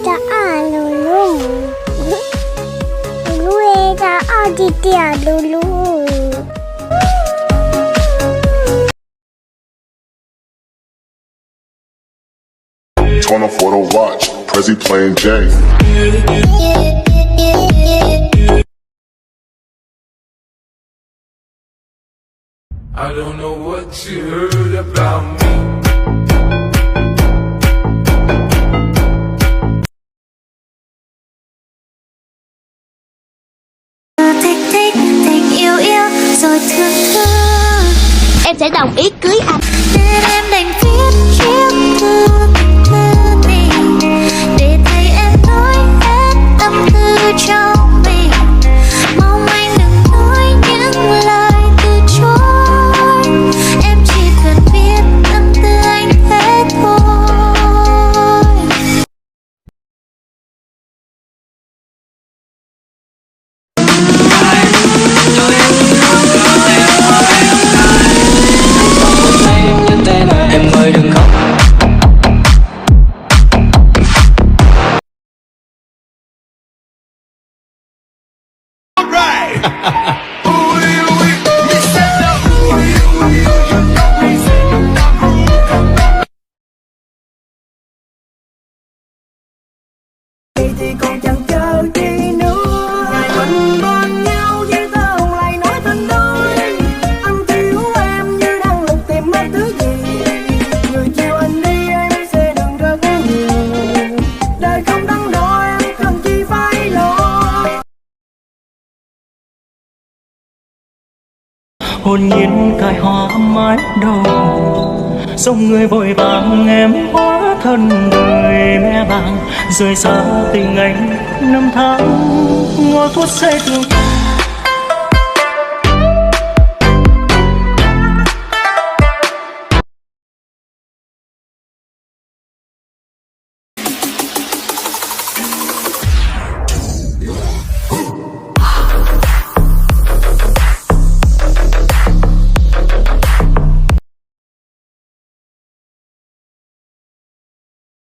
lulu. Lulu ta lulu. Turn off for the watch, Prezi playing Jay. I don't know what you heard about me. Thích yêu rồi thương thương. Em sẽ đồng ý cưới anh. Nên em đành viết chiếc thư tình để thấy em nói hết tâm tư trong mình. Mong anh đừng nói những lời từ chối. Em chỉ cần biết tâm tư anh thế thôi. Em ơi đừng khóc. Thì còn chẳng chờ chi nữa. Mình bên nhau với tao lại nói thành đôi. Anh thiếu em như đang lục tìm mất thứ gì. Người chiều anh đi em sẽ đừng rất nhiều. Đời không đắn đo em cần chi phải lo. Hồn nhiên cài hoa mái đầu, dòng người vội vàng em hóa thân người mẹ bàng. Rời xa tình anh năm tháng ngồi phút giây thương.